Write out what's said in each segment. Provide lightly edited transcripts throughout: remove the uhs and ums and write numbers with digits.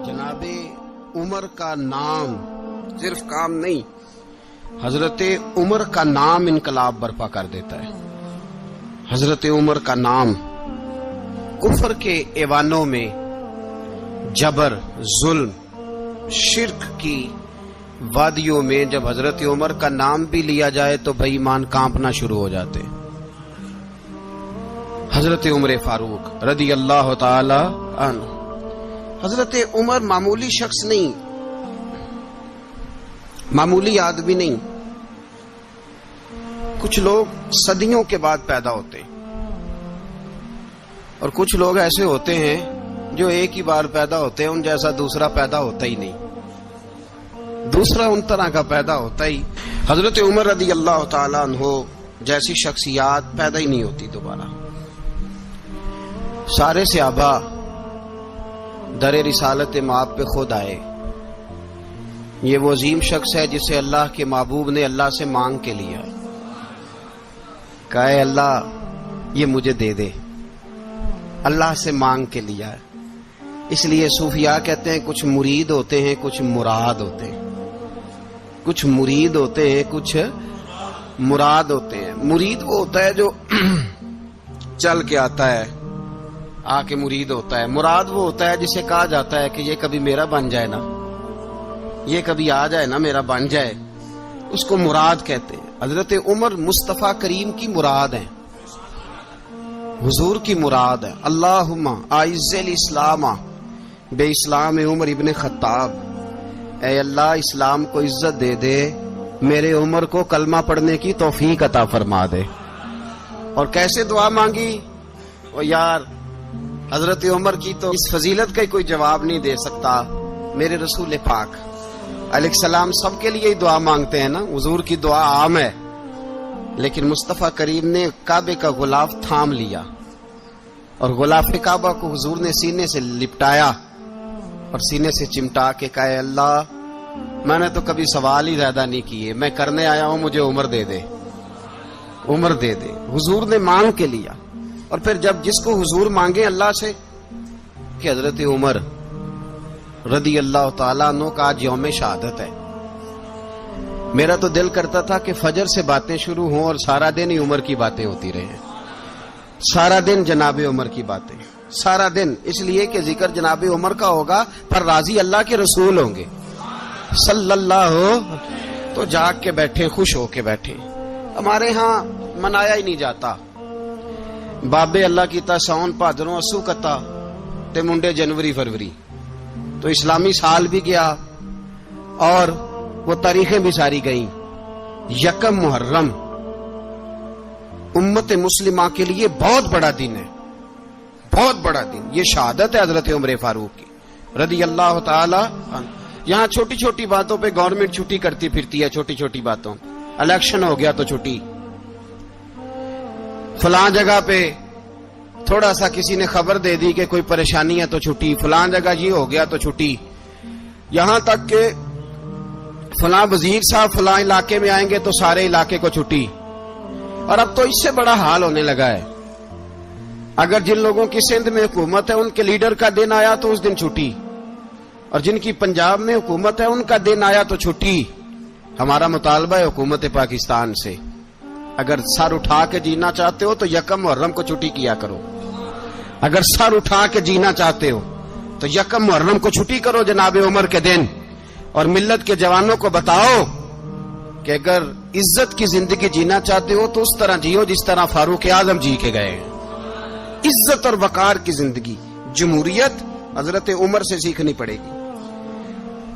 جناب عمر کا نام صرف کام نہیں، حضرت عمر کا نام انقلاب برپا کر دیتا ہے۔ حضرت عمر کا نام کفر کے ایوانوں میں جبر، ظلم، شرک کی وادیوں میں جب حضرت عمر کا نام بھی لیا جائے تو بے ایمان کانپنا شروع ہو جاتے۔ حضرت عمر فاروق رضی اللہ تعالی عنہ، حضرت عمر معمولی شخص نہیں، معمولی آدمی نہیں۔ کچھ لوگ صدیوں کے بعد پیدا ہوتے ہیں اور کچھ لوگ ایسے ہوتے ہیں جو ایک ہی بار پیدا ہوتے ہیں، ان جیسا دوسرا پیدا ہوتا ہی نہیں، دوسرا ان طرح کا پیدا ہوتا ہی۔ حضرت عمر رضی اللہ تعالیٰ عنہ جیسی شخصیات پیدا ہی نہیں ہوتی دوبارہ۔ سارے صحابہ در رسالت مآب پہ خود آئے۔ یہ وہ عظیم شخص ہے جسے اللہ کے محبوب نے اللہ سے مانگ کے لیا، کہا اے اللہ یہ مجھے دے دے، اللہ سے مانگ کے لیا ہے۔ اس لیے صوفیاء کہتے ہیں کچھ مرید ہوتے ہیں، کچھ مراد ہوتے ہیں، کچھ مرید ہوتے ہیں، کچھ مراد ہوتے ہیں۔ مرید وہ ہوتا ہے جو چل کے آتا ہے، آ کے مرید ہوتا ہے۔ مراد وہ ہوتا ہے جسے کہا جاتا ہے کہ یہ کبھی میرا بن جائے نا، یہ کبھی آ جائے نا، میرا بن جائے، اس کو مراد کہتے ہیں۔ حضرت عمر مصطفیٰ کریم کی مراد ہیں، حضور کی مراد ہے۔ اللہم اعز الاسلام بے اسلام عمر ابن خطاب، اے اللہ اسلام کو عزت دے دے، میرے عمر کو کلمہ پڑھنے کی توفیق عطا فرما دے۔ اور کیسے دعا مانگی؟ او یار حضرت عمر کی تو اس فضیلت کا کوئی جواب نہیں دے سکتا، میرے رسول پاک علیہ السلام سب کے لیے ہی دعا مانگتے ہیں نا، حضور کی دعا عام ہے، لیکن مصطفیٰ کریم نے کعبے کا غلاف تھام لیا اور غلاف کعبہ کو حضور نے سینے سے لپٹایا اور سینے سے چمٹا کے کہا اے اللہ میں نے تو کبھی سوال ہی زیادہ نہیں کیے، میں کرنے آیا ہوں، مجھے عمر دے دے، عمر دے دے۔ حضور نے مانگ کے لیا۔ اور پھر جب جس کو حضور مانگے اللہ سے کہ حضرت عمر رضی اللہ تعالیٰ عنہ کا آج یوم شہادت ہے، میرا تو دل کرتا تھا کہ فجر سے باتیں شروع ہوں اور سارا دن ہی عمر کی باتیں ہوتی رہیں، سارا دن جناب عمر کی باتیں، سارا دن، اس لیے کہ ذکر جناب عمر کا ہوگا پر راضی اللہ کے رسول ہوں گے صلی اللہ تو جاگ کے بیٹھے، خوش ہو کے بیٹھے۔ ہمارے ہاں منایا ہی نہیں جاتا، بابے اللہ کی تا ساؤن بھادروں اسو کتا تے منڈے جنوری فروری، تو اسلامی سال بھی گیا اور وہ تاریخیں بھی ساری گئیں۔ یکم محرم امت مسلمہ کے لیے بہت بڑا دن ہے، بہت بڑا دن، یہ شہادت ہے حضرت عمر فاروق کی رضی اللہ تعالی عنہ۔ یہاں چھوٹی چھوٹی باتوں پہ گورنمنٹ چھٹی کرتی پھرتی ہے، چھوٹی چھوٹی باتوں، الیکشن ہو گیا تو چھٹی، فلاں جگہ پہ تھوڑا سا کسی نے خبر دے دی کہ کوئی پریشانی ہے تو چھٹی، فلاں جگہ یہ ہو گیا تو چھٹی، یہاں تک کہ فلاں وزیر صاحب فلاں علاقے میں آئیں گے تو سارے علاقے کو چھٹی۔ اور اب تو اس سے بڑا حال ہونے لگا ہے، اگر جن لوگوں کی سندھ میں حکومت ہے ان کے لیڈر کا دن آیا تو اس دن چھٹی، اور جن کی پنجاب میں حکومت ہے ان کا دن آیا تو چھٹی۔ ہمارا مطالبہ ہے حکومت پاکستان سے، اگر سر اٹھا کے جینا چاہتے ہو تو یکم محرم کو چھٹی کیا کرو، اگر سر اٹھا کے جینا چاہتے ہو تو یکم محرم کو چھٹی کرو جناب عمر کے دن، اور ملت کے جوانوں کو بتاؤ کہ اگر عزت کی زندگی جینا چاہتے ہو تو اس طرح جیو جس طرح فاروق اعظم جی کے گئے ہیں، عزت اور وقار کی زندگی۔ جمہوریت حضرت عمر سے سیکھنی پڑے گی،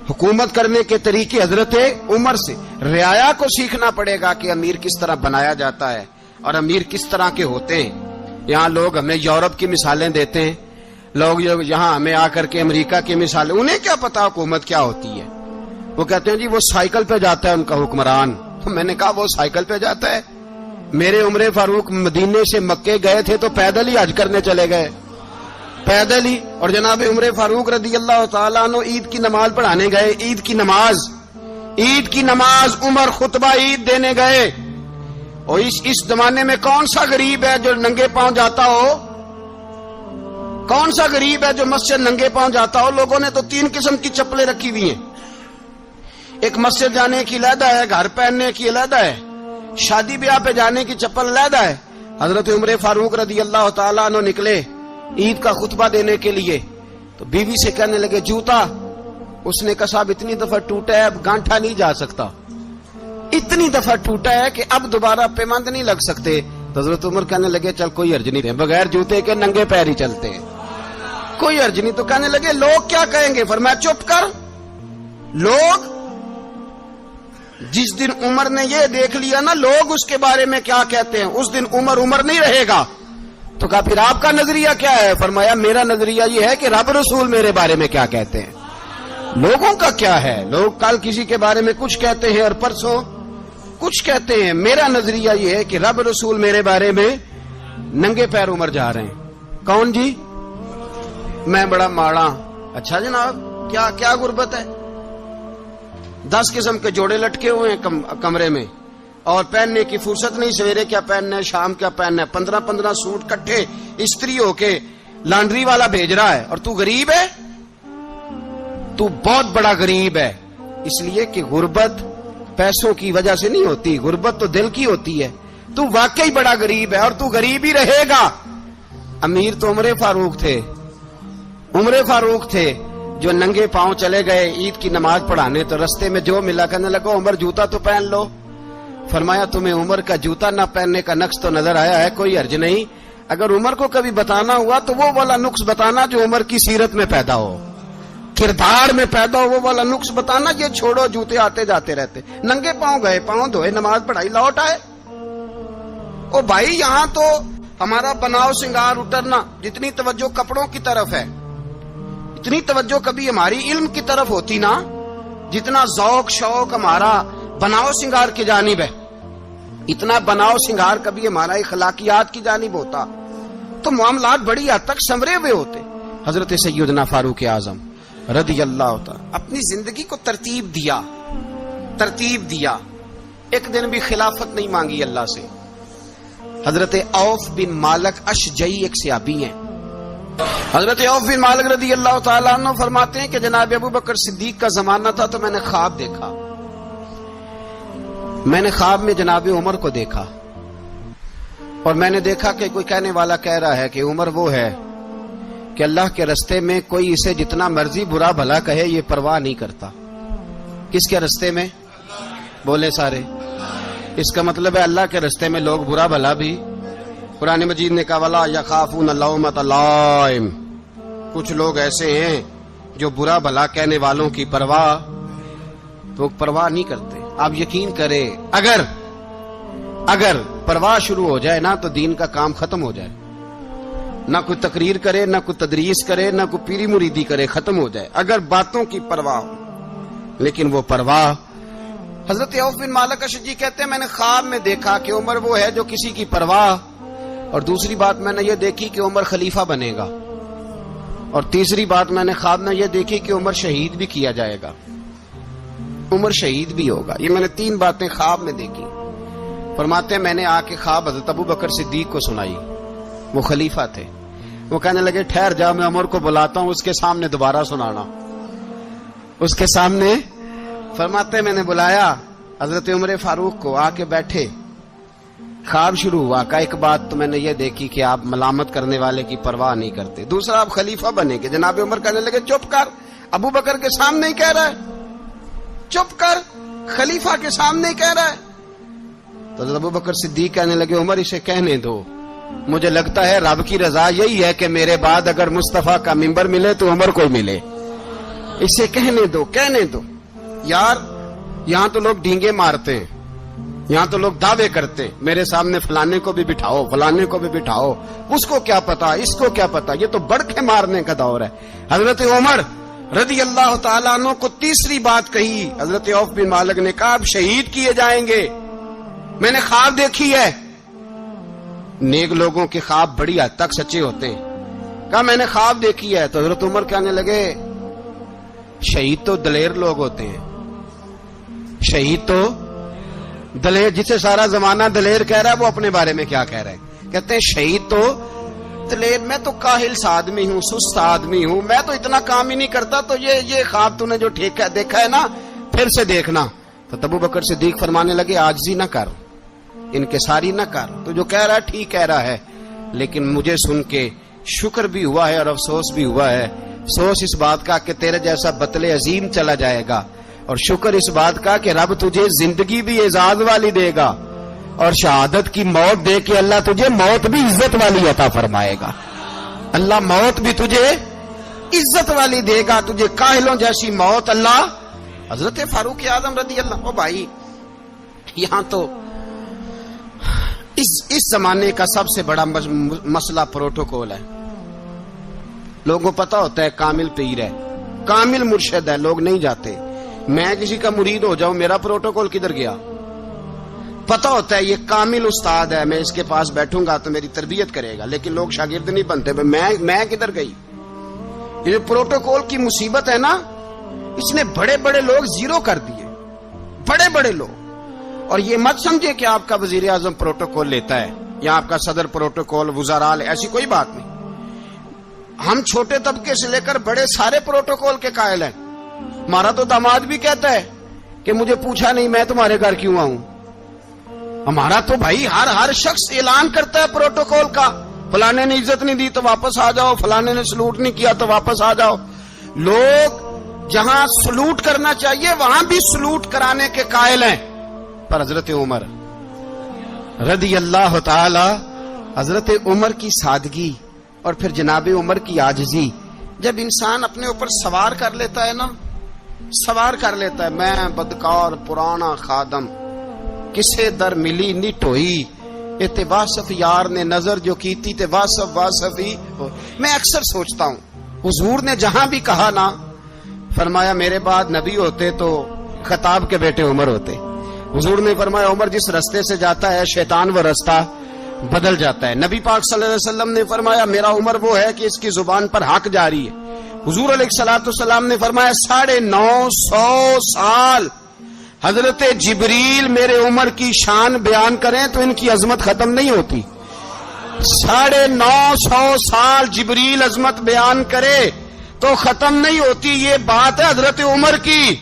حکومت کرنے کے طریقے حضرت عمر سے، رعایا کو سیکھنا پڑے گا کہ امیر کس طرح بنایا جاتا ہے اور امیر کس طرح کے ہوتے ہیں۔ یہاں لوگ ہمیں یورپ کی مثالیں دیتے ہیں، لوگ یہاں ہمیں آ کر کے امریکہ کی مثالیں، انہیں کیا پتا حکومت کیا ہوتی ہے، وہ کہتے ہیں جی وہ سائیکل پہ جاتا ہے ان کا حکمران۔ میں نے کہا وہ سائیکل پہ جاتا ہے؟ میرے عمر فاروق مدینے سے مکے گئے تھے تو پیدل ہی حج کرنے چلے گئے، پیدل ہی۔ اور جناب عمر فاروق رضی اللہ تعالیٰ عنہ عید کی نماز پڑھانے گئے، عید کی نماز عمر خطبہ عید دینے گئے۔ اور اس زمانے میں کون سا غریب ہے جو ننگے پاؤں جاتا ہو؟ کون سا غریب ہے جو مسجد ننگے پاؤں جاتا ہو؟ لوگوں نے تو 3 قسم کی چپلیں رکھی ہوئی ہیں. ایک مسجد جانے کی علیحدہ ہے, گھر پہننے کی علیحدہ ہے, شادی بیاہ پہ جانے کی چپل علیحدہ ہے. حضرت عمر فاروق رضی اللہ تعالیٰ عنہ نکلے عید کا خطبہ دینے کے لیے, تو بیوی سے کہنے لگے جوتا. اس نے کہا صاحب اتنی دفعہ ٹوٹا ہے, اب گانٹھا نہیں جا سکتا, اتنی دفعہ ٹوٹا ہے کہ اب دوبارہ پیمند نہیں لگ سکتے. تو حضرت عمر کہنے لگے چل کوئی حرج نہیں, بغیر جوتے کے ننگے پیر ہی چلتے ہیں, کوئی حرج نہیں. تو کہنے لگے لوگ کیا کہیں گے؟ فرمایا چپ کر. لوگ جس دن عمر نے یہ دیکھ لیا نا لوگ اس کے بارے میں کیا کہتے ہیں, اس دن عمر نہیں رہے گا. تو کہا پھر آپ کا نظریہ کیا ہے؟ فرمایا میرا نظریہ یہ ہے کہ رب رسول میرے بارے میں کیا کہتے ہیں. لوگوں کا کیا ہے؟ لوگ کل کسی کے بارے میں کچھ کہتے ہیں اور پرسوں کچھ کہتے ہیں. میرا نظریہ یہ ہے کہ رب رسول میرے بارے میں ننگے پیر عمر جا رہے ہیں. کون جی؟ میں بڑا ماڑا. اچھا جناب, کیا غربت ہے؟ 10 قسم کے جوڑے لٹکے ہوئے ہیں کمرے میں, اور پہننے کی فرصت نہیں. سویرے کیا پہننا ہے, شام کیا پہننا ہے, 15 سوٹ کٹھے استری ہو کے لانڈری والا بھیج رہا ہے, اور تو غریب ہے. تو بہت بڑا غریب ہے. اس لیے کہ غربت پیسوں کی وجہ سے نہیں ہوتی, غربت تو دل کی ہوتی ہے. تو واقعی بڑا غریب ہے, اور تو غریب ہی رہے گا. امیر تو عمر فاروق تھے جو ننگے پاؤں چلے گئے عید کی نماز پڑھانے. تو رستے میں جو ملا کہنے لگا عمر جوتا تو پہن لو. فرمایا تمہیں عمر کا جوتا نہ پہننے کا نقص تو نظر آیا ہے, کوئی حرج نہیں. اگر عمر کو کبھی بتانا ہوا تو وہ والا نقص بتانا جو عمر کی سیرت میں پیدا ہو, کردار میں پیدا ہو, وہ والا نقص بتانا. یہ چھوڑو جوتے آتے جاتے رہتے. ننگے پاؤں گئے, پاؤں دھوئے, نماز پڑھائی, لوٹ آئے. او بھائی یہاں تو ہمارا بناؤ سنگار اترنا, جتنی توجہ کپڑوں کی طرف ہے اتنی توجہ کبھی ہماری علم کی طرف ہوتی نا, جتنا ذوق شوق ہمارا بناؤ سنگار کی جانب ہے, اتنا بناؤ سنگار کبھی ہمارا اخلاقیات کی جانب ہوتا تو معاملات بڑی حد تک سنورے ہوئے ہوتے. حضرت سیدنا فاروق اعظم رضی اللہ تعالی اپنی زندگی کو ترتیب دیا. ایک دن بھی خلافت نہیں مانگی اللہ سے. حضرت عوف بن مالک اشجعی ایک صحابی ہیں. حضرت عوف بن مالک رضی اللہ تعالیٰ عنہ فرماتے ہیں کہ جناب ابو بکر صدیق کا زمانہ تھا تو میں نے خواب دیکھا. میں نے خواب میں جناب عمر کو دیکھا, اور میں نے دیکھا کہ کوئی کہنے والا کہہ رہا ہے کہ عمر وہ ہے کہ اللہ کے رستے میں کوئی اسے جتنا مرضی برا بھلا کہے یہ پرواہ نہیں کرتا. کس کے رستے میں؟ بولے سارے. اس کا مطلب ہے اللہ کے رستے میں لوگ برا بھلا بھی. قرآن مجید نے کہا وَلَا يَخَافُونَ لَوْمَةَ لَائِمٍ. کچھ لوگ ایسے ہیں جو برا بھلا کہنے والوں کی پرواہ نہیں کرتے. آپ یقین کریں اگر پرواہ شروع ہو جائے نا تو دین کا کام ختم ہو جائے. نہ کوئی تقریر کرے, نہ کوئی تدریس کرے, نہ کوئی پیری مریدی کرے, ختم ہو جائے اگر باتوں کی پرواہ ہو. لیکن وہ پرواہ. حضرت عوف بن مالک اشجعی کہتے ہیں میں نے خواب میں دیکھا کہ عمر وہ ہے جو کسی کی پرواہ, اور دوسری بات میں نے یہ دیکھی کہ عمر خلیفہ بنے گا, اور تیسری بات میں نے خواب میں یہ دیکھی کہ عمر شہید بھی کیا جائے گا, عمر شہید بھی ہوگا. یہ میں نے 3 باتیں خواب میں دیکھی. فرماتے ہیں میں نے آ کے خواب حضرت ابو بکر صدیق کو سنائی, وہ خلیفہ تھے. وہ کہنے لگے ٹھہر جا, میں عمر کو بلاتا ہوں, اس کے سامنے دوبارہ سنانا, اس کے سامنے. فرماتے ہیں میں نے بلایا حضرت عمر فاروق کو, آ کے بیٹھے. خواب شروع ہوا. کا ایک بات تو میں نے یہ دیکھی کہ آپ ملامت کرنے والے کی پرواہ نہیں کرتے. دوسرا آپ خلیفہ بنے گے. جناب عمر کہنے لگے چپ کر, ابو بکر کے سامنے ہی کہہ رہا ہے, چپ کر, خلیفہ کے سامنے ہی کہہ رہا ہے. تو ابو بکر صدیق کہنے لگے عمر اسے کہنے دو, مجھے لگتا ہے رب کی رضا یہی ہے کہ میرے بعد اگر مصطفیٰ کا منبر ملے تو عمر کو ملے, اسے کہنے دو. یار یہاں تو لوگ ڈینگے مارتے ہیں, یہاں تو لوگ دعوے کرتے, میرے سامنے فلانے کو بھی بٹھاؤ, فلانے کو بھی بٹھاؤ, اس کو کیا پتا, اس کو کیا پتا. یہ تو بڑکے مارنے کا دور ہے. حضرت عمر رضی اللہ تعالیٰ عنہ کو تیسری بات کہی. حضرت عوف بن مالک نے کہا آپ شہید کیے جائیں گے, میں نے خواب دیکھی ہے. نیک لوگوں کے خواب بڑی حد تک سچے ہوتے ہیں. کہا میں نے خواب دیکھی ہے. تو حضرت عمر کہنے لگے شہید تو دلیر لوگ ہوتے ہیں, شہید تو دلیر, جسے سارا زمانہ دلیر کہہ رہا ہے وہ اپنے بارے میں کیا کہہ رہے ہیں. کہتے ہیں شہید تو تلے میں تو کاہل سا آدمی ہوں، سست آدمی ہوں، میں تو اتنا کام ہی نہیں کرتا، تو یہ خواب تو نے جو دیکھا ہے نا پھر سے دیکھنا۔ تو ابو بکر صدیق فرمانے لگے عاجزی نہ کر، انکساری نہ کر، تو جو کہہ رہا ہے ٹھیک کہہ رہا ہے، لیکن مجھے سن کے شکر بھی ہوا ہے اور افسوس بھی ہوا ہے۔ افسوس اس بات کا کہ تیرے جیسا بطل عظیم چلا جائے گا، اور شکر اس بات کا کہ رب تجھے زندگی بھی اعزاز والی دے گا، اور شہادت کی موت دے کے اللہ تجھے موت بھی عزت والی عطا فرمائے گا۔ اللہ موت بھی تجھے عزت والی دے گا، تجھے کاہلوں جیسی موت اللہ۔ حضرت فاروق اعظم رضی اللہ، او بھائی یہاں تو اس زمانے کا سب سے بڑا مسئلہ پروٹوکول ہے۔ لوگوں کو پتا ہوتا ہے کامل پیر ہے، کامل مرشد ہے، لوگ نہیں جاتے۔ میں کسی کا مرید ہو جاؤں، میرا پروٹوکول کدھر گیا؟ پتا ہوتا ہے یہ کامل استاد ہے، میں اس کے پاس بیٹھوں گا تو میری تربیت کرے گا، لیکن لوگ شاگرد نہیں بنتے۔ میں کدھر گئی؟ یہ جو پروٹوکول کی مصیبت ہے نا، اس نے بڑے بڑے لوگ زیرو کر دیے، بڑے بڑے لوگ۔ اور یہ مت سمجھے کہ آپ کا وزیر اعظم پروٹوکول لیتا ہے یا آپ کا صدر پروٹوکول، وزراء، ایسی کوئی بات نہیں۔ ہم چھوٹے طبقے سے لے کر بڑے سارے پروٹوکول کے قائل ہیں۔ ہمارا تو داماد بھی کہتا ہے کہ مجھے پوچھا نہیں، میں تمہارے گھر کیوں آؤں؟ ہمارا تو بھائی ہر شخص اعلان کرتا ہے پروٹوکول کا، فلانے نے عزت نہیں دی تو واپس آ جاؤ، فلانے نے سلوٹ نہیں کیا تو واپس آ جاؤ۔ لوگ جہاں سلوٹ کرنا چاہیے وہاں بھی سلوٹ کرانے کے قائل ہیں۔ پر حضرت عمر رضی اللہ تعالی، حضرت عمر کی سادگی اور پھر جناب عمر کی عاجزی، جب انسان اپنے اوپر سوار کر لیتا ہے نا، سوار کر لیتا ہے، میں بدکار پرانا خادم، کسے در ملی نی ٹوئی، تے واصف یار نے نظر جو کیتی تے واصف ہی۔ میں اکثر سوچتا ہوں حضور نے جہاں بھی کہا نا، فرمایا میرے بعد نبی ہوتے تو خطاب کے بیٹے عمر ہوتے۔ حضور نے فرمایا عمر جس رستے سے جاتا ہے شیطان وہ رستہ بدل جاتا ہے۔ نبی پاک صلی اللہ علیہ وسلم نے فرمایا میرا عمر وہ ہے کہ اس کی زبان پر حق جاری ہے۔ حضور علیہ الصلوۃ والسلام نے فرمایا 950 سال حضرت جبریل میرے عمر کی شان بیان کریں تو ان کی عظمت ختم نہیں ہوتی۔ 950 سال جبریل عظمت بیان کرے تو ختم نہیں ہوتی۔ یہ بات ہے حضرت عمر کی،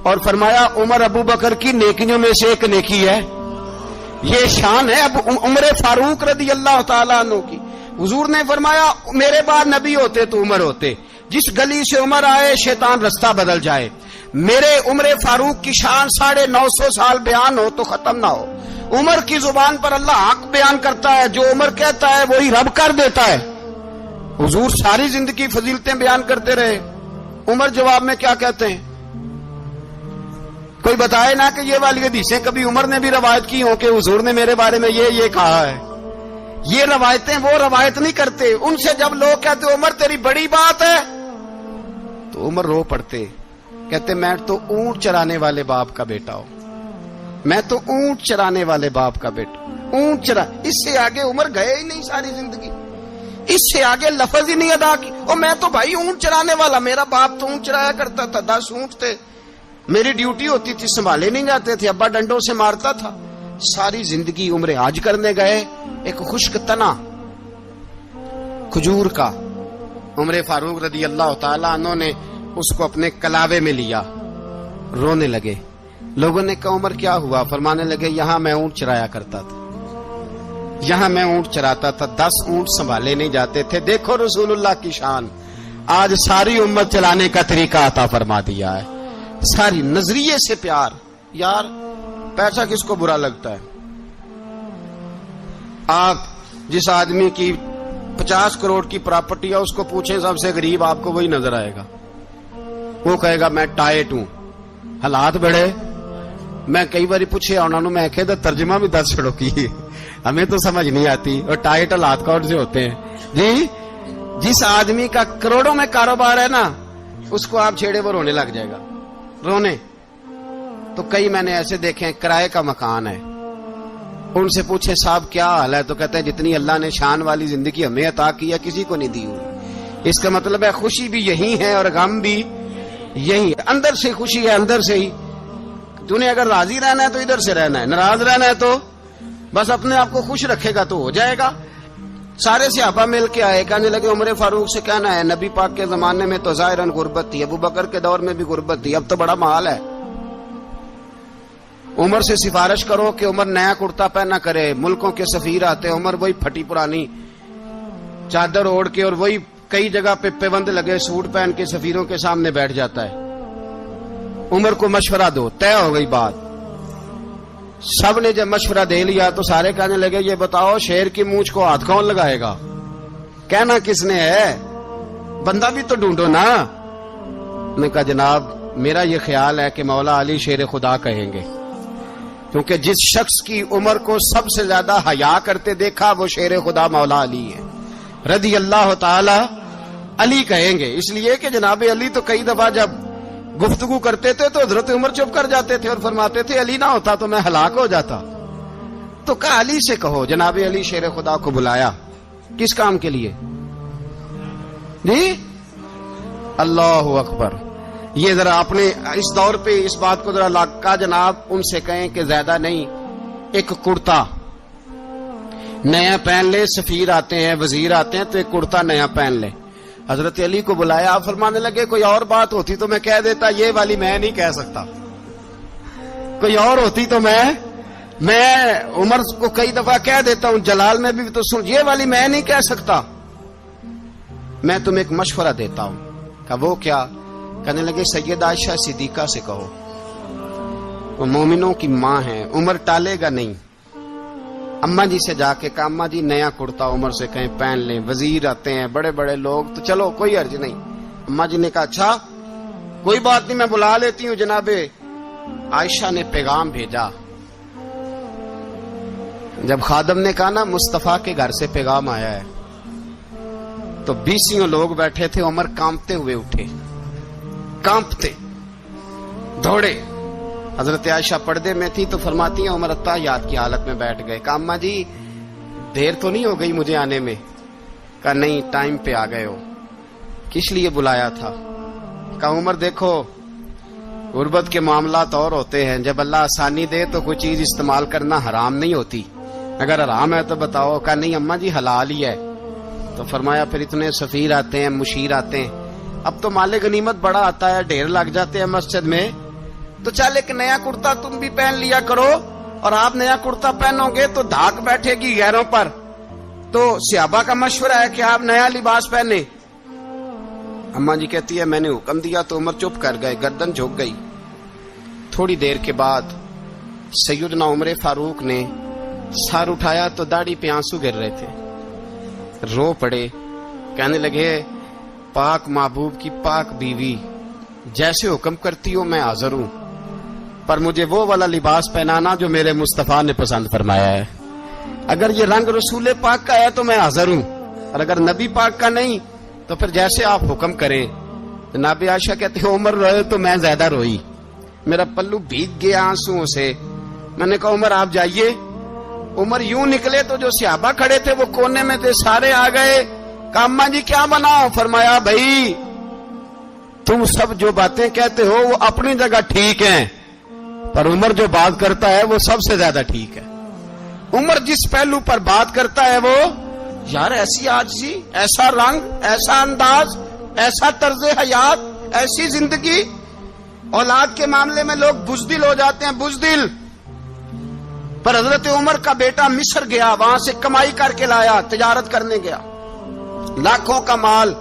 اور فرمایا عمر ابو بکر کی نیکیوں میں سے ایک نیکی ہے، یہ شان ہے اب عمر فاروق رضی اللہ تعالیٰ عنہ کی۔ حضور نے فرمایا میرے بعد نبی ہوتے تو عمر ہوتے، جس گلی سے عمر آئے شیطان رستہ بدل جائے۔ میرے عمر فاروق کی شان 950 سال بیان ہو تو ختم نہ ہو۔ عمر کی زبان پر اللہ حق بیان کرتا ہے، جو عمر کہتا ہے وہی رب کر دیتا ہے۔ حضور ساری زندگی فضیلتیں بیان کرتے رہے، عمر جواب میں کیا کہتے ہیں؟ کوئی بتائے نا کہ یہ والی حدیثیں کبھی عمر نے بھی روایت کی ہوں کہ حضور نے میرے بارے میں یہ کہا ہے۔ یہ روایتیں وہ روایت نہیں کرتے، ان سے جب لوگ کہتے عمر تیری بڑی بات ہے تو عمر رو پڑتے، کہتے میں تو اونٹ چرانے والے باپ کا بیٹا ہوں، میں تو اونٹ چرانے والے باپ کا بیٹا، اونٹ چرا۔ اس سے آگے عمر گئے ہی نہیں ساری زندگی، اس سے آگے لفظ ہی نہیں ادا کی۔ اور میں تو بھائی اونٹ چرانے والا، میرا باپ تو اونٹ چرایا کرتا تھا، 10 اونٹ تھے، میری ڈیوٹی ہوتی تھی، سنبھالے نہیں جاتے تھے، ابا ڈنڈوں سے مارتا تھا۔ ساری زندگی عمر حج کرنے گئے، ایک خشک تنا کھجور کا عمر فاروق رضی اللہ تعالیٰ عنہ نے اس کو اپنے کلاوے میں لیا، رونے لگے۔ لوگوں نے کہا عمر کیا ہوا؟ فرمانے لگے یہاں میں اونٹ چرایا کرتا تھا، یہاں میں اونٹ چراتا تھا، 10 اونٹ سنبھالے نہیں جاتے تھے۔ دیکھو رسول اللہ کی شان، آج ساری امت چلانے کا طریقہ عطا فرما دیا ہے، ساری نظریے سے پیار۔ یار پیسہ کس کو برا لگتا ہے؟ آپ جس آدمی کی 50 کروڑ کی پراپرٹی ہے اس کو پوچھیں سب سے غریب، آپ کو وہی نظر آئے گا۔ وہ کہے گا میں ٹائٹ ہوں، حالات بڑے۔ میں کئی بار پوچھے انہوں نے، میں کہتا ترجمہ بھی 10 چھڑوں کی، ہمیں تو سمجھ نہیں آتی، اور ٹائٹ حالات کون سے ہوتے ہیں جی؟ جس آدمی کا کروڑوں میں کاروبار ہے نا، اس کو آپ چھیڑے وہ رونے لگ جائے گا، رونے۔ تو کئی میں نے ایسے دیکھے ہیں کرائے کا مکان ہے، ان سے پوچھے صاحب کیا حال ہے، تو کہتے ہیں جتنی اللہ نے شان والی زندگی ہمیں عطا کی ہے کسی کو نہیں دی ہوئی۔ اس کا مطلب ہے خوشی بھی یہی ہے اور غم بھی یہی ہے، اندر سے خوشی ہے، اندر سے ہی۔ تو نے اگر راضی رہنا ہے تو ادھر سے رہنا ہے، ناراض رہنا ہے تو بس اپنے آپ کو خوش رکھے گا تو ہو جائے گا۔ سارے صحابہ مل کے آئے، کہنے لگے عمر فاروق سے کہنا ہے نبی پاک کے زمانے میں تو ظاہراً غربت تھی، ابو بکر کے دور میں بھی غربت تھی، اب تو بڑا محال ہے، عمر سے سفارش کرو کہ عمر نیا کرتا پہنا کرے۔ ملکوں کے سفیر آتے ہیں، عمر وہی پھٹی پرانی چادر اوڑھ کے اور وہی کئی جگہ پہ پیوند لگے سوٹ پہن کے سفیروں کے سامنے بیٹھ جاتا ہے۔ عمر کو مشورہ دو، طے ہو گئی بات۔ سب نے جب مشورہ دے لیا تو سارے کہنے لگے یہ بتاؤ شیر کی مونچھ کو ہاتھ کون لگائے گا؟ کہنا کس نے ہے؟ بندہ بھی تو ڈھونڈو نا۔ نے کہا جناب میرا یہ خیال ہے کہ مولا علی شیر خدا کہیں گے، کیونکہ جس شخص کی عمر کو سب سے زیادہ حیا کرتے دیکھا وہ شیر خدا مولا علی ہے رضی اللہ تعالی علی کہیں گے، اس لیے کہ جناب علی تو کئی دفعہ جب گفتگو کرتے تھے تو حضرت عمر چپ کر جاتے تھے اور فرماتے تھے علی نہ ہوتا تو میں ہلاک ہو جاتا۔ تو کہا علی سے کہو۔ جناب علی شیر خدا کو بلایا، کس کام کے لیے؟ جی اللہ اکبر۔ یہ ذرا اپنے اس دور پہ اس بات کو ذرا کہا جناب ان سے کہیں کہ زیادہ نہیں، ایک کرتا نیا پہن لے، سفیر آتے ہیں وزیر آتے ہیں تو ایک کرتا نیا پہن لے۔ حضرت علی کو بلایا، آپ فرمانے لگے کوئی اور بات ہوتی تو میں کہہ دیتا، یہ والی میں نہیں کہہ سکتا، کوئی اور ہوتی تو میں عمر کو کئی دفعہ کہہ دیتا ہوں، جلال میں بھی تو سن، یہ والی میں نہیں کہہ سکتا، میں تمہیں ایک مشورہ دیتا ہوں۔ کہا وہ کیا؟ کہنے لگے سیدہ عائشہ صدیقہ سے کہو، وہ مومنوں کی ماں ہیں، عمر ٹالے گا نہیں۔ اماں جی سے جا کے کہا اماں جی نیا کرتا عمر سے کہیں پہن لیں، وزیر آتے ہیں بڑے بڑے لوگ تو چلو کوئی حرج نہیں۔ اماں جی نے کہا اچھا کوئی بات نہیں میں بلا لیتی ہوں۔ جناب عائشہ نے پیغام بھیجا، جب خادم نے کہا نا مصطفیٰ کے گھر سے پیغام آیا ہے تو 20 لوگ بیٹھے تھے، عمر کانپتے ہوئے اٹھے، کانپتے دوڑے۔ حضرت عائشہ پردے میں تھی تو فرماتی ہیں عمر اتحیات کی حالت میں بیٹھ گئے۔ کہا اماں جی دیر تو نہیں ہو گئی مجھے آنے میں؟ کہا نہیں ٹائم پہ آ گئے ہو، کس لیے بلایا تھا؟ کہا عمر دیکھو غربت کے معاملات اور ہوتے ہیں، جب اللہ آسانی دے تو کوئی چیز استعمال کرنا حرام نہیں ہوتی، اگر حرام ہے تو بتاؤ۔ کہا نہیں اماں جی حلال ہی ہے۔ تو فرمایا پھر اتنے سفیر آتے ہیں مشیر آتے ہیں، اب تو مال غنیمت بڑا آتا ہے، ڈھیر لگ جاتے ہیں مسجد میں، تو چل ایک نیا کرتا تم بھی پہن لیا کرو، اور آپ نیا کرتا پہنو گے تو دھاک بیٹھے گی غیروں پر۔ تو صحابہ کا مشورہ ہے کہ آپ نیا لباس پہنے۔ اماں جی کہتی ہے میں نے حکم دیا تو عمر چپ کر گئے، گردن جھک گئی۔ تھوڑی دیر کے بعد سیدنا عمر فاروق نے سر اٹھایا تو داڑھی پہ آنسو گر رہے تھے، رو پڑے، کہنے لگے پاک محبوب کی پاک بیوی جیسے حکم کرتی ہو میں حاضر ہوں، پر مجھے وہ والا لباس پہنانا جو میرے مصطفیٰ نے پسند فرمایا ہے، اگر یہ رنگ رسول پاک کا ہے تو میں حاضر ہوں، اور اگر نبی پاک کا نہیں تو پھر جیسے آپ حکم کریں۔ جناب عائشہ کہتے ہیں عمر روئے تو میں زیادہ روئی، میرا پلو بھیگ گیا آنسوؤں سے۔ میں نے کہا عمر آپ جائیے۔ عمر یوں نکلے تو جو صحابہ کھڑے تھے وہ کونے میں تھے، سارے آ گئے۔ کہا اماں جی کیا بناؤ؟ فرمایا بھائی تم سب جو باتیں کہتے ہو وہ اپنی جگہ ٹھیک ہیں، پر عمر جو بات کرتا ہے وہ سب سے زیادہ ٹھیک ہے۔ عمر جس پہلو پر بات کرتا ہے وہ یار ایسی عاجزی، ایسا رنگ، ایسا انداز، ایسا طرز حیات، ایسی زندگی، اولاد کے معاملے میں لوگ بزدل ہو جاتے ہیں، بزدل۔ پر حضرت عمر کا بیٹا مصر گیا، وہاں سے کمائی کر کے لایا، تجارت کرنے گیا، لاکھوں کا مال۔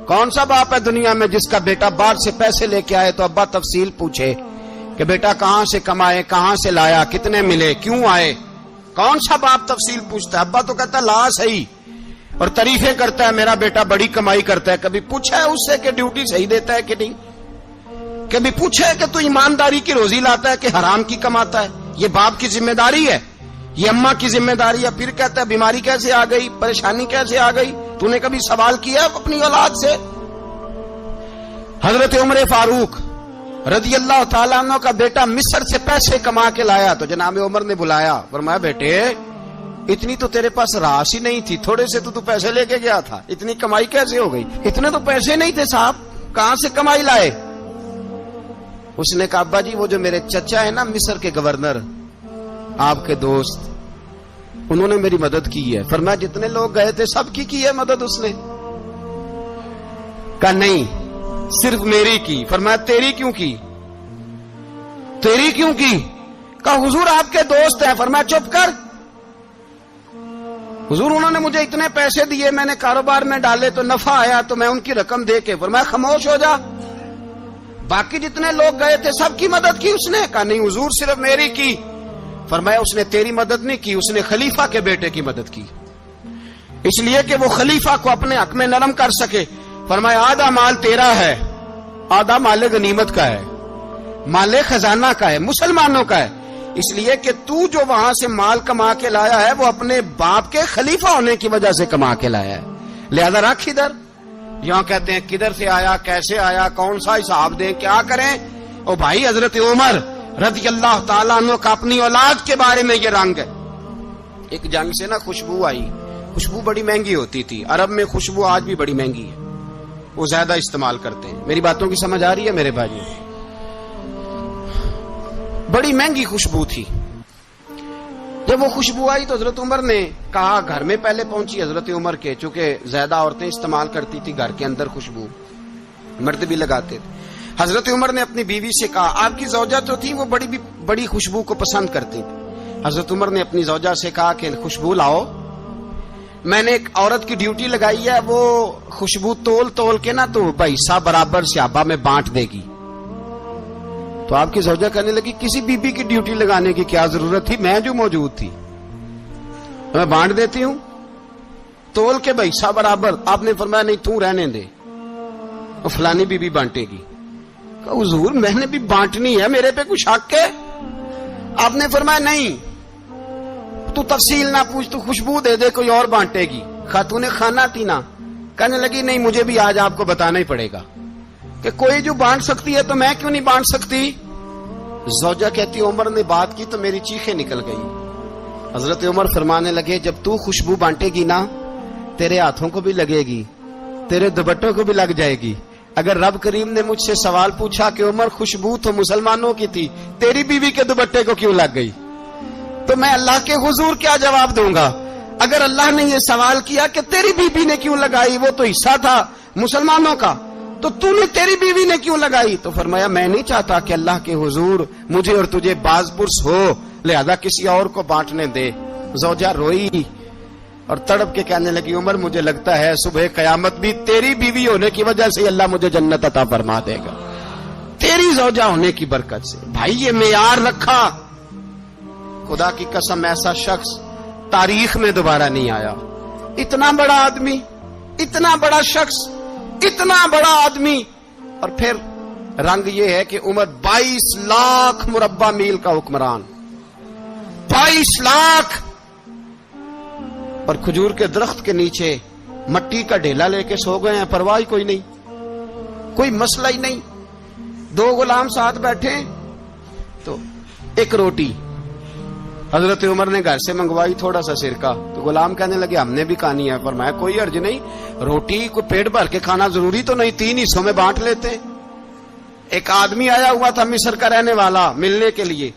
کون سا باپ ہے دنیا میں جس کا بیٹا باہر سے پیسے لے کے آئے تو ابا تفصیل پوچھے کہ بیٹا کہاں سے کمائے، کہاں سے لایا، کتنے ملے، کیوں آئے؟ کون سا باپ تفصیل پوچھتا ہے؟ ابا تو کہتا ہے لا صحیح، اور تعریفیں کرتا ہے میرا بیٹا بڑی کمائی کرتا ہے۔ کبھی پوچھا ہے اس سے کہ ڈیوٹی صحیح دیتا ہے کہ نہیں؟ کبھی پوچھا ہے کہ تو ایمانداری کی روزی لاتا ہے کہ حرام کی کماتا ہے؟ یہ باپ کی ذمہ داری ہے، یہ اماں کی ذمہ داری ہے۔ پھر کہتا ہے بیماری کیسے آ گئی، پریشانی کیسے آ گئی؟ تو نے کبھی سوال کیا اپنی اولاد سے؟ حضرت عمر فاروق رضی اللہ تعالیٰ عنہ کا بیٹا مصر سے پیسے کما کے لایا تو جناب عمر نے بلایا، فرمایا بیٹے اتنی تو تیرے پاس راس ہی نہیں تھی، تھوڑے سے تو پیسے لے کے گیا تھا، اتنی کمائی کیسے ہو گئی؟ اتنے تو پیسے نہیں تھے صاحب، کہاں سے کمائی لائے؟ اس نے کہا ابا جی وہ جو میرے چچا ہے نا مصر کے گورنر، آپ کے دوست، انہوں نے میری مدد کی ہے. فرمایا جتنے لوگ گئے تھے سب کی ہے مدد اس نے؟ کہا نہیں صرف میری کی. فرمایا تیری کیوں کی؟ تیری کیوں کی؟ کہا حضور آپ کے دوست ہیں. فرمایا چپ کر حضور انہوں نے مجھے اتنے پیسے دیے, میں نے کاروبار میں ڈالے تو نفع آیا تو میں ان کی رقم دے کے. فرمایا خاموش ہو جا, باقی جتنے لوگ گئے تھے سب کی مدد کی اس نے؟ کہا نہیں حضور صرف میری کی. فرمایا اس نے تیری مدد نہیں کی, اس نے خلیفہ کے بیٹے کی مدد کی, اس لیے کہ وہ خلیفہ کو اپنے حق میں نرم کر سکے. فرمایا آدھا مال تیرا ہے, آدھا مال غنیمت کا ہے, مال خزانہ کا ہے, مسلمانوں کا ہے, اس لیے کہ تو جو وہاں سے مال کما کے لایا ہے وہ اپنے باپ کے خلیفہ ہونے کی وجہ سے کما کے لایا ہے, لہذا رکھ ادھر. یہاں کہتے ہیں کدھر سے آیا, کیسے آیا, کون سا حساب دیں, کیا کریں. او بھائی حضرت عمر رضی اللہ تعالیٰ عنہ کا اپنی اولاد کے بارے میں یہ رنگ ہے. ایک جنگ سے نا خوشبو آئی, خوشبو بڑی مہنگی ہوتی تھی, عرب میں خوشبو آج بھی بڑی مہنگی ہے, وہ زیادہ استعمال کرتے ہیں. میری باتوں کی سمجھ آ رہی ہے میرے بھائی؟ بڑی مہنگی خوشبو تھی. جب وہ خوشبو آئی تو حضرت عمر نے کہا, گھر میں پہلے پہنچی حضرت عمر کے, چونکہ زیادہ عورتیں استعمال کرتی تھی گھر کے اندر خوشبو, مرد بھی لگاتے تھے. حضرت عمر نے اپنی بیوی سے کہا, آپ کی زوجہ تو تھی وہ بڑی خوشبو کو پسند کرتی تھی. حضرت عمر نے اپنی زوجہ سے کہا کہ خوشبو لاؤ, میں نے ایک عورت کی ڈیوٹی لگائی ہے, وہ خوشبو تول کے نا تو حصہ برابر صحابہ میں بانٹ دے گی. تو آپ کی زوجہ کہنے لگی کسی بی بی کی ڈیوٹی لگانے کی کیا ضرورت تھی, میں جو موجود تھی میں بانٹ دیتی ہوں تول کے حصہ برابر. آپ نے فرمایا نہیں تو رہنے دے, اور فلانی بی بی بانٹے گی. کہا حضور میں نے بھی بانٹنی ہے, میرے پہ کچھ حق ہے؟ آپ نے فرمایا نہیں تو تفصیل نہ پوچھ, تو خوشبو دے دے, کوئی اور بانٹے گی. خاتون خانہ تھی نا, کہنے لگی نہیں مجھے بھی آج آپ کو بتانا ہی پڑے گا کہ کوئی جو بانٹ سکتی ہے تو میں کیوں نہیں بانٹ سکتی. زوجہ کہتی عمر نے بات کی تو میری چیخیں نکل گئی. حضرت عمر فرمانے لگے جب تو خوشبو بانٹے گی نا تیرے ہاتھوں کو بھی لگے گی, تیرے دوپٹوں کو بھی لگ جائے گی. اگر رب کریم نے مجھ سے سوال پوچھا کہ عمر خوشبو تو مسلمانوں کی تھی, تیری بیوی کے دوپٹے کو کیوں لگ گئی, تو میں اللہ کے حضور کیا جواب دوں گا؟ اگر اللہ نے یہ سوال کیا کہ تیری بیوی نے کیوں لگائی, وہ تو حصہ تھا مسلمانوں کا, تو نے تیری بیوی نے کیوں لگائی؟ تو فرمایا میں نہیں چاہتا کہ اللہ کے حضور مجھے اور تجھے باز پرس ہو, لہذا کسی اور کو بانٹنے دے. زوجہ روئی اور تڑپ کے کہنے لگی عمر مجھے لگتا ہے صبح قیامت بھی تیری بیوی ہونے کی وجہ سے اللہ مجھے جنت عطا فرما دے گا, تیری زوجہ ہونے کی برکت سے. بھائی یہ معیار رکھا, خدا کی قسم ایسا شخص تاریخ میں دوبارہ نہیں آیا. اتنا بڑا آدمی, اتنا بڑا شخص, اتنا بڑا آدمی, اور پھر رنگ یہ ہے کہ عمر 22 لاکھ مربع میل کا حکمران, 22 لاکھ, اور کھجور کے درخت کے نیچے مٹی کا ڈھیلا لے کے سو گئے ہیں, پرواہ کوئی نہیں, کوئی مسئلہ ہی نہیں. 2 غلام ساتھ بیٹھے تو ایک روٹی حضرت عمر نے گھر سے منگوائی, تھوڑا سا سرکہ, تو غلام کہنے لگے ہم نے بھی کھانی ہے. فرمایا کوئی حرج نہیں, روٹی کو پیٹ بھر کے کھانا ضروری تو نہیں, 3 حصوں میں بانٹ لیتے. ایک آدمی آیا ہوا تھا مصر کا رہنے والا ملنے کے لیے,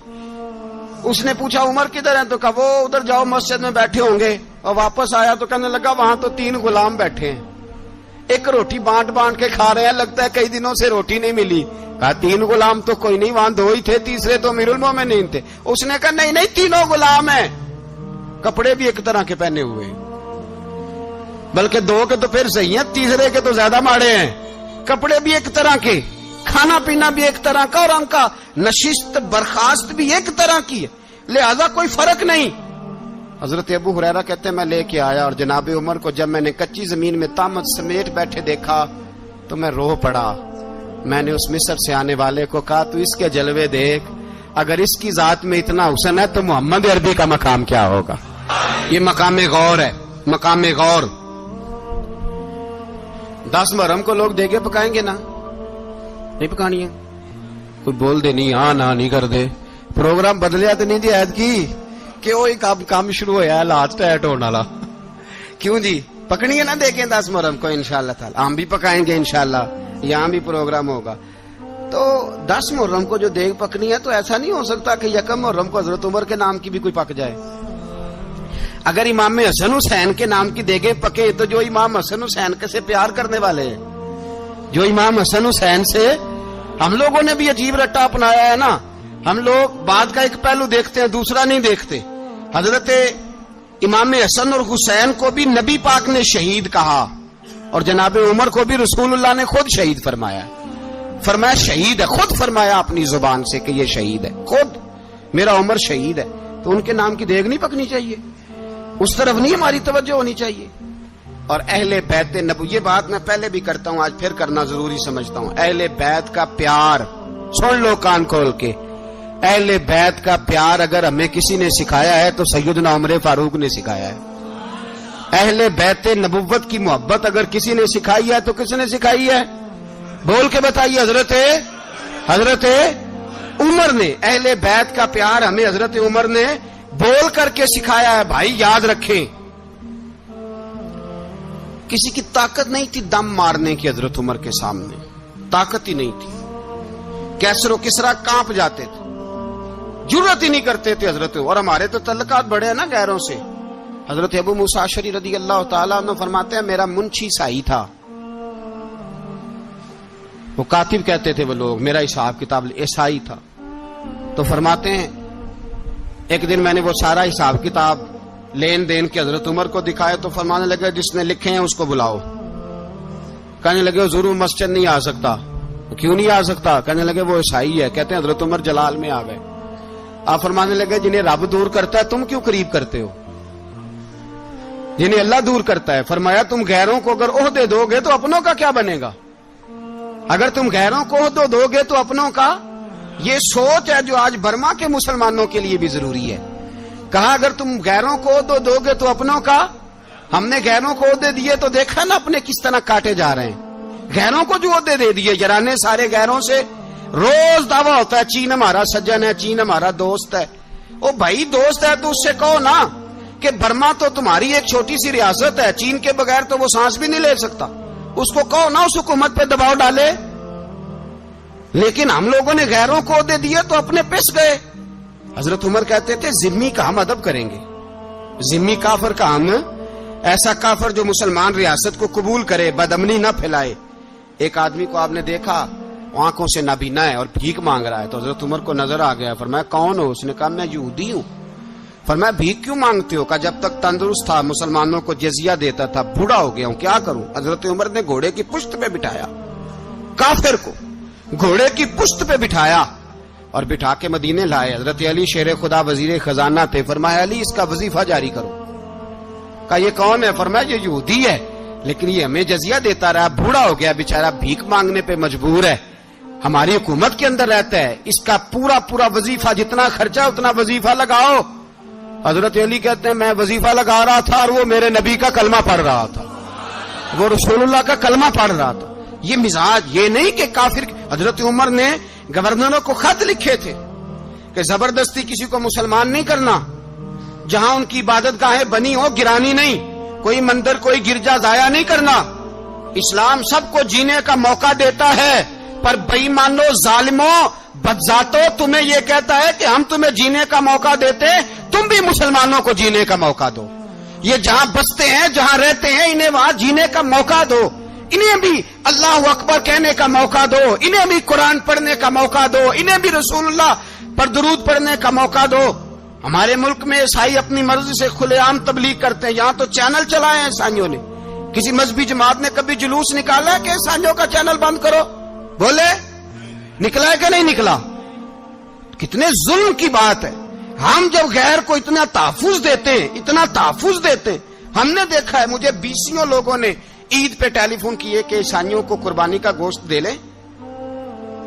اس نے پوچھا عمر کدھر ہیں, تو کہا وہ ادھر جاؤ مسجد میں بیٹھے ہوں گے. اور واپس آیا تو کہنے لگا وہاں تو 3 غلام بیٹھے ہیں, ایک روٹی بانٹ کے کھا رہے ہیں, لگتا ہے کئی دنوں سے روٹی نہیں ملی. کہا 3 غلام تو کوئی نہیں, وہاں 2 ہی تھے, تیسرے تو امیر المومنین تھے. اس نے کہا نہیں 3 غلام ہیں, کپڑے بھی ایک طرح کے پہنے ہوئے, بلکہ 2 کے تو پھر صحیح ہیں, تیسرے کے تو زیادہ ماڑے ہیں. کپڑے بھی ایک طرح کے, کھانا پینا بھی ایک طرح کا, اور ان کا نشست برخاست بھی ایک طرح کی ہے, لہذا کوئی فرق نہیں. حضرت ابو ہریرہ کہتے ہیں میں لے کے آیا, اور جناب عمر کو جب میں نے کچی زمین میں تامت سمیٹ بیٹھے دیکھا تو میں رو پڑا. میں نے اس مصر سے آنے والے کو کہا تو اس کے جلوے دیکھ, اگر اس کی ذات میں اتنا حسن ہے تو محمد عربی کا مقام کیا ہوگا. یہ مقام غور ہے, مقام غور. 10 محرم کو لوگ دیگے پکائیں گے نا, نہیں پکانی ہے, کوئی بول دے نہیں, ہاں نہ نہیں کر دے, پروگرام بدلیا تو نہیں دی عید کی کہ وہی کام شروع ہوا ہے لاسٹ ٹائٹ ہونے والا. کیوں جی پکنی ہے نا, دیکھیں 10 محرم کو انشاءاللہ تعالی ہم بھی پکائیں گے, انشاءاللہ یہاں بھی پروگرام ہوگا. تو 10 محرم کو جو دیگ پکنی ہے تو ایسا نہیں ہو سکتا کہ 1 محرم کو حضرت عمر کے نام کی بھی کوئی پک جائے. اگر امام حسن حسین کے نام کی دیگیں پکے تو جو امام حسن حسین سے پیار کرنے والے ہیں، جو امام حسن حسین سے، ہم لوگوں نے بھی عجیب رٹا اپنایا ہے نا. ہم لوگ بات کا ایک پہلو دیکھتے ہیں، دوسرا نہیں دیکھتے. حضرت امام حسن اور حسین کو بھی نبی پاک نے شہید کہا، اور جناب عمر کو بھی رسول اللہ نے خود شہید فرمایا. فرمایا شہید ہے، خود فرمایا اپنی زبان سے کہ یہ شہید ہے، خود میرا عمر شہید ہے. تو ان کے نام کی دیگ نہیں پکنی چاہیے، اس طرف نہیں ہماری توجہ ہونی چاہیے. اور اہل بیت نبو، یہ بات میں پہلے بھی کرتا ہوں، آج پھر کرنا ضروری سمجھتا ہوں. اہل بیت کا پیار، سن لو کان کھول کے، اہل بیت کا پیار اگر ہمیں کسی نے سکھایا ہے تو سیدنا عمر فاروق نے سکھایا ہے. اہل بیت نبوت کی محبت اگر کسی نے سکھائی ہے تو کس نے سکھائی ہے؟ بول کے بتائیے. حضرت عمر نے. اہل بیت کا پیار ہمیں حضرت عمر نے بول کر کے سکھایا ہے. بھائی یاد رکھیں، کسی کی طاقت نہیں تھی دم مارنے کی حضرت عمر کے سامنے، طاقت ہی نہیں تھی. کیسر و کسرا کانپ جاتے تھے، جرأت ہی نہیں کرتے تھے حضرت. اور ہمارے تو تعلقات بڑے ہیں نا غیروں سے. حضرت ابو موسیٰ اشعری رضی اللہ تعالیٰ عنہ فرماتے ہیں میرا منشی عیسائی تھا. وہ کاتب کہتے تھے وہ لوگ، میرا حساب کتاب عیسائی تھا. تو فرماتے ہیں ایک دن میں نے وہ سارا حساب کتاب لین دین کے حضرت عمر کو دکھائے تو فرمانے لگے جس نے لکھے ہیں اس کو بلاؤ. کہنے لگے ضرور مسجد نہیں آ سکتا. کیوں نہیں آ سکتا؟ کہنے لگے وہ عیسائی ہے. کہتے ہیں حضرت عمر جلال میں آ گئے. آپ فرمانے لگے جنہیں رب دور کرتا ہے تم کیوں قریب کرتے ہو؟ جنہیں اللہ دور کرتا ہے. فرمایا تم غیروں کو اگر عہدے دو گے تو اپنوں کا کیا بنے گا؟ اگر تم غیروں کو عہدے دو گے تو اپنوں کا. یہ سوچ ہے جو آج برما کے مسلمانوں کے لیے بھی ضروری ہے. کہا اگر تم غیروں کو عہدے دو گے تو اپنوں کا. ہم نے غیروں کو عہدے دیے تو دیکھا نا اپنے کس طرح کاٹے جا رہے ہیں. غیروں کو جو عہدے دے دیے یرانے سارے غیروں سے. روز دعویٰ ہوتا ہے چین ہمارا سجن ہے، چین ہمارا دوست ہے. او بھائی دوست ہے تو اس سے کہو نا کہ برما تو تمہاری ایک چھوٹی سی ریاست ہے، چین کے بغیر تو وہ سانس بھی نہیں لے سکتا. اس کو کہو نا اس حکومت پہ دباؤ ڈالے. لیکن ہم لوگوں نے غیروں کو عہدے دیے تو اپنے پس گئے. حضرت عمر کہتے تھے ذمی کا ہم ادب کریں گے، ذمی کافر کا ہم، ایسا کافر جو مسلمان ریاست کو قبول کرے، بدامنی نہ پھیلائے. ایک آدمی کو آپ نے دیکھا آنکھوں سے نابینا ہے اور بھیک مانگ رہا ہے. تو حضرت عمر کو نظر آ گیا. فرمایا کون ہو؟ اس نے کہا میں یہودی ہوں. فرمایا بھیک کیوں مانگتے ہو؟ کہا جب تک تندرست تھا مسلمانوں کو جزیہ دیتا تھا، بوڑھا ہو گیا ہوں کیا کروں. حضرت عمر نے گھوڑے کی پشت پہ بٹھایا کافر کو، گھوڑے کی پشت پہ بٹھایا اور بٹھا کے مدینے لائے. حضرت علی شیر خدا وزیر خزانہ تھے. فرمایا علی اس کا وظیفہ جاری کرو. کہا یہ کون ہے؟ فرمایا یہ یہودی ہے لیکن یہ ہمیں جزیہ دیتا رہا، بوڑھا ہو گیا بیچارہ، بھیک مانگنے پہ مجبور ہے، ہماری حکومت کے اندر رہتا ہے، اس کا پورا وظیفہ جتنا خرچہ اتنا وظیفہ لگاؤ. حضرت علی کہتے ہیں میں وظیفہ لگا رہا تھا اور وہ میرے نبی کا کلمہ پڑھ رہا تھا، وہ رسول اللہ کا کلمہ پڑھ رہا تھا. یہ مزاج، یہ نہیں کہ کافر. حضرت عمر نے گورنروں کو خط لکھے تھے کہ زبردستی کسی کو مسلمان نہیں کرنا، جہاں ان کی عبادت گاہیں بنی ہو گرانی نہیں، کوئی مندر کوئی گرجا ضائع نہیں کرنا. اسلام سب کو جینے کا موقع دیتا ہے، پر بے ایمانو ظالموں بدذاتوں تمہیں یہ کہتا ہے کہ ہم تمہیں جینے کا موقع دیتے، تم بھی مسلمانوں کو جینے کا موقع دو. یہ جہاں بستے ہیں جہاں رہتے ہیں انہیں وہاں جینے کا موقع دو، انہیں بھی اللہ اکبر کہنے کا موقع دو، انہیں بھی قرآن پڑھنے کا موقع دو، انہیں بھی رسول اللہ پر درود پڑھنے کا موقع دو. ہمارے ملک میں عیسائی اپنی مرضی سے کھلے عام تبلیغ کرتے ہیں. یہاں تو چینل چلائے ہیں عیسائیوں نے. کسی مذہبی جماعت نے کبھی جلوس نکالا ہے کہ عیسائیوں کا چینل بند کرو؟ بولے نکلا ہے کہ نہیں نکلا؟ کتنے ظلم کی بات ہے. ہم جب غیر کو اتنا تحفظ دیتے ہیں، اتنا تحفظ دیتے ہیں. ہم نے دیکھا ہے، مجھے بیسیوں لوگوں نے عید پہ ٹیلی فون کیے کہ عیسائیوں کو قربانی کا گوشت دے لیں،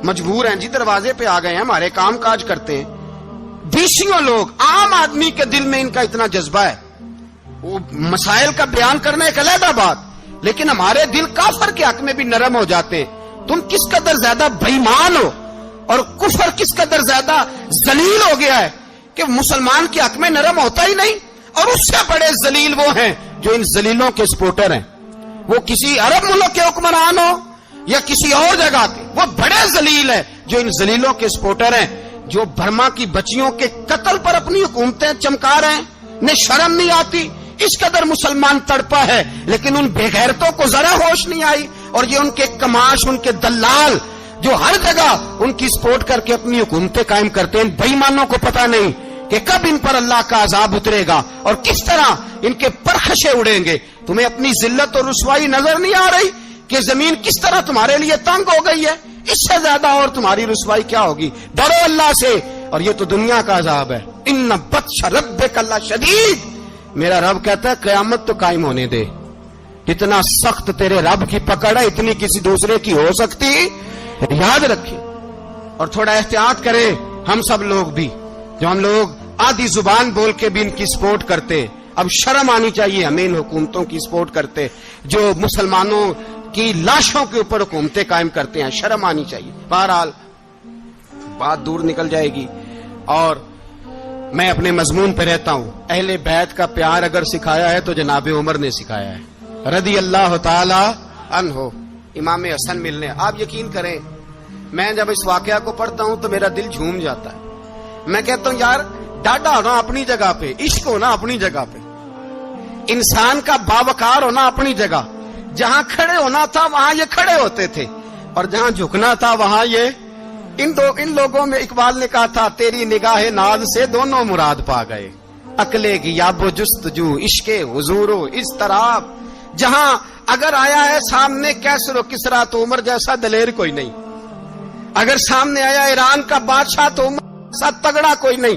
مجبور ہیں جی، دروازے پہ آ گئے ہیں، ہمارے کام کاج کرتے ہیں. بیسیوں لوگ، عام آدمی کے دل میں ان کا اتنا جذبہ ہے. وہ مسائل کا بیان کرنا ایک علیحدہ بات، لیکن ہمارے دل کافر کے حق میں بھی نرم ہو جاتے ہیں. تم کس قدر زیادہ بےایمان ہو اور کفر کس قدر زیادہ ذلیل ہو گیا ہے کہ مسلمان کے حق میں نرم ہوتا ہی نہیں. اور اس سے بڑے ذلیل وہ ہیں جو ان ذلیلوں کے سپورٹر ہیں. وہ کسی عرب ملک کے حکمران ہو یا کسی اور جگہ کے، وہ بڑے ذلیل ہیں جو ان ذلیلوں کے سپورٹر ہیں، جو برما کی بچیوں کے قتل پر اپنی حکومتیں چمکا رہے ہیں. نے شرم نہیں آتی، اس قدر مسلمان تڑپا ہے، لیکن ان بے غیرتوں کو ذرا ہوش نہیں آئی، اور یہ ان کے کماش، ان کے دلال جو ہر جگہ ان کی سپورٹ کر کے اپنی حکومتیں قائم کرتے ہیں، بے ایمانوں کو پتہ نہیں کہ کب ان پر اللہ کا عذاب اترے گا اور کس طرح ان کے پرخشے اڑیں گے۔ تمہیں اپنی ذلت اور رسوائی نظر نہیں آ رہی کہ زمین کس طرح تمہارے لیے تنگ ہو گئی ہے؟ اس سے زیادہ اور تمہاری رسوائی کیا ہوگی؟ ڈرو اللہ سے، اور یہ تو دنیا کا عذاب ہے۔ ان بطش ربک لشدید، میرا رب کہتا ہے قیامت تو قائم ہونے دے، جتنا سخت تیرے رب کی پکڑ ہے اتنی کسی دوسرے کی ہو سکتی، یاد رکھیں۔ اور تھوڑا احتیاط کریں ہم سب لوگ بھی، جو ہم لوگ آدھی زبان بول کے بھی ان کی سپورٹ کرتے ہیں، اب شرم آنی چاہیے ہمیں ان حکومتوں کی سپورٹ کرتے جو مسلمانوں کی لاشوں کے اوپر حکومتیں قائم کرتے ہیں، شرم آنی چاہیے۔ بہرحال بات دور نکل جائے گی، اور میں اپنے مضمون پہ رہتا ہوں۔ اہل بیت کا پیار اگر سکھایا ہے تو جناب عمر نے سکھایا ہے رضی اللہ تعالی عنہ، امام حسن ملنے۔ آپ یقین کریں میں جب اس واقعہ کو پڑھتا ہوں تو میرا دل جھوم جاتا ہے۔ میں کہتا ہوں یار ڈاڈا ہونا اپنی جگہ پہ، عشق ہونا اپنی جگہ پہ، انسان کا باوقار ہونا اپنی جگہ، جہاں کھڑے ہونا تھا وہاں یہ کھڑے ہوتے تھے، اور جہاں جھکنا تھا وہاں یہ ان لوگوں میں اقبال نے کہا تھا تیری نگاہ ناز سے دونوں مراد پا گئے، عقلے کی یاب و جستجو، عشق حضور و اضطراب، جہاں اگر آیا ہے سامنے کیسر و کسرا تو عمر جیسا دلیر کوئی نہیں، اگر سامنے آیا ایران کا بادشاہ تو عمر جیسا تگڑا کوئی نہیں،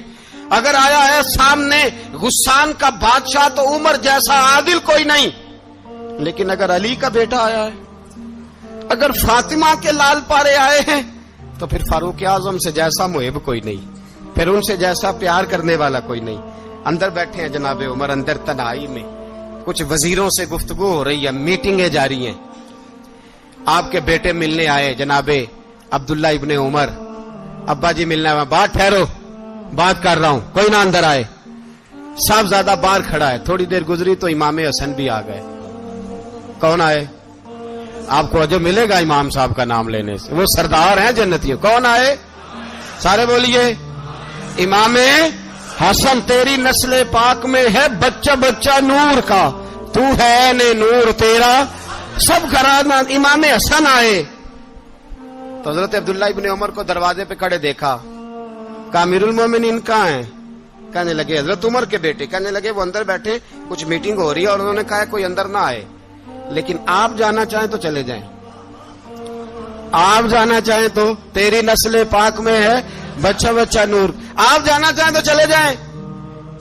اگر آیا ہے سامنے غسان کا بادشاہ تو عمر جیسا عادل کوئی نہیں، لیکن اگر علی کا بیٹا آیا ہے، اگر فاطمہ کے لال پارے آئے ہیں تو پھر فاروق اعظم سے جیسا محب کوئی نہیں، پھر ان سے جیسا پیار کرنے والا کوئی نہیں۔ اندر بیٹھے ہیں جناب عمر، اندر تنہائی میں کچھ وزیروں سے گفتگو ہو رہی ہے، میٹنگیں جاری ہیں۔ آپ کے بیٹے ملنے آئے جناب عبداللہ ابن عمر، ابا جی ملنا ہے، بات ٹھہرو بات کر رہا ہوں، کوئی نہ اندر آئے۔ صاحبزادہ باہر کھڑا ہے، تھوڑی دیر گزری تو امام حسن بھی آ گئے۔ کون آئے؟ آپ کو جو ملے گا امام صاحب کا نام لینے سے، وہ سردار ہیں جنتیوں۔ کون آئے؟ سارے بولیے امام حسن، تیری نسل پاک میں ہے بچہ بچہ نور کا، تو ہے نے نور تیرا سب گھرانہ۔ امام حسن آئے تو حضرت عبداللہ ابن عمر کو دروازے پہ کھڑے دیکھا، کہا امیر المومنین کہاں ہیں؟ کہنے لگے حضرت عمر کے بیٹے۔ کہنے لگے وہ اندر بیٹھے، کچھ میٹنگ ہو رہی ہے، اور انہوں نے کہا کوئی اندر نہ آئے، لیکن آپ جانا چاہیں تو چلے جائیں، آپ جانا چاہیں تو، تیری نسل پاک میں ہے بچہ بچہ نور، آپ جانا چاہیں تو چلے جائیں۔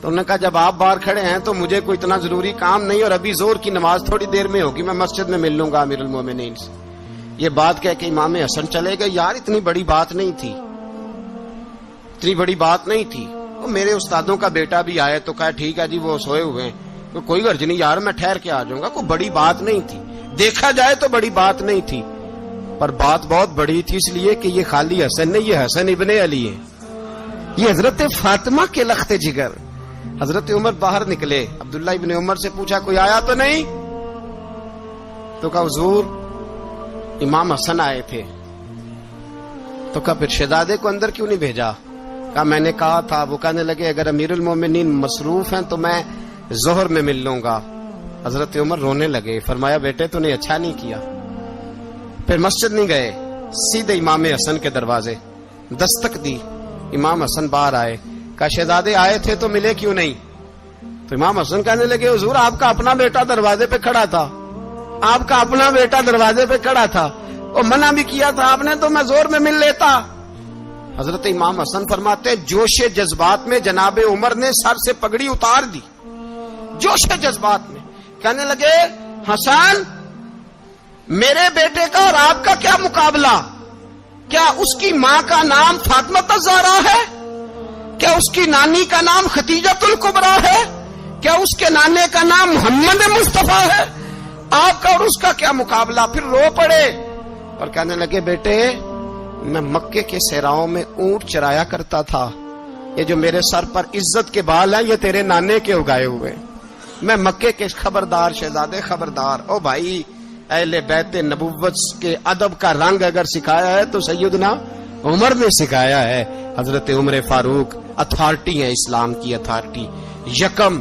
تو انہوں نے کہا جب آپ باہر کھڑے ہیں تو مجھے کوئی اتنا ضروری کام نہیں، اور ابھی زور کی نماز تھوڑی دیر میں ہوگی، میں مسجد میں مل لوں گا امیر المومنین سے۔ یہ بات کہہ کے امام حسن چلے گئے۔ یار اتنی بڑی بات نہیں تھی، اتنی بڑی بات نہیں تھی۔ وہ میرے استادوں کا بیٹا بھی آئے تو کہا ٹھیک ہے جی وہ سوئے ہوئے ہیں، کوئی غرض نہیں یار میں ٹھہر کے آ جاؤں گا، کوئی بڑی بات نہیں تھی، دیکھا جائے تو بڑی بات نہیں تھی، پر بات بہت بڑی تھی، اس لیے کہ یہ خالی حسن نہیں، یہ حسن ابن علی ہے، یہ حضرت فاطمہ کے لخت جگر۔ حضرت عمر باہر نکلے، عبداللہ ابن عمر سے پوچھا کوئی آیا تو نہیں؟ تو کہا حضور امام حسن آئے تھے۔ تو کہا پھر شہزادے کو اندر کیوں نہیں بھیجا؟ کہا میں نے کہا تھا۔ وہ کہنے لگے اگر امیر المومنین مصروف ہیں تو میں ظہر میں مل لوں گا۔ حضرت عمر رونے لگے، فرمایا بیٹے تو نے اچھا نہیں کیا۔ پھر مسجد نہیں گئے، سیدھے امام حسن کے دروازے دستک دی، امام حسن باہر آئے، کہا شہزادے آئے تھے تو ملے کیوں نہیں؟ تو امام حسن کہنے لگے حضور آپ کا اپنا بیٹا دروازے پہ کھڑا تھا، آپ کا اپنا بیٹا دروازے پہ کھڑا تھا، اور منع بھی کیا تھا آپ نے تو میں زور میں مل لیتا۔ حضرت امام حسن فرماتے جوش جذبات میں جناب عمر نے سر سے پگڑی اتار دی، جوش جذبات میں کہنے لگے حسن میرے بیٹے کا اور آپ کا کیا مقابلہ؟ کیا اس کی ماں کا نام فاطمہ الزہرا ہے؟ کیا اس کی نانی کا نام ختیجۃ الکبریٰ ہے؟ کیا اس کے نانے کا نام محمد مصطفیٰ ہے؟ آپ کا اور اس کا کیا مقابلہ؟ پھر رو پڑے اور کہنے لگے بیٹے میں مکے کے صحراؤں میں اونٹ چرایا کرتا تھا، یہ جو میرے سر پر عزت کے بال ہیں یہ تیرے نانے کے اگائے ہوئے، میں مکے کے خبردار شہزادے خبردار۔ او بھائی اہل بیت نبوت کے ادب کا رنگ اگر سکھایا ہے تو سیدنا عمر نے سکھایا ہے۔ حضرت عمر فاروق اتھارٹی ہے، اسلام کی اتھارٹی، یکم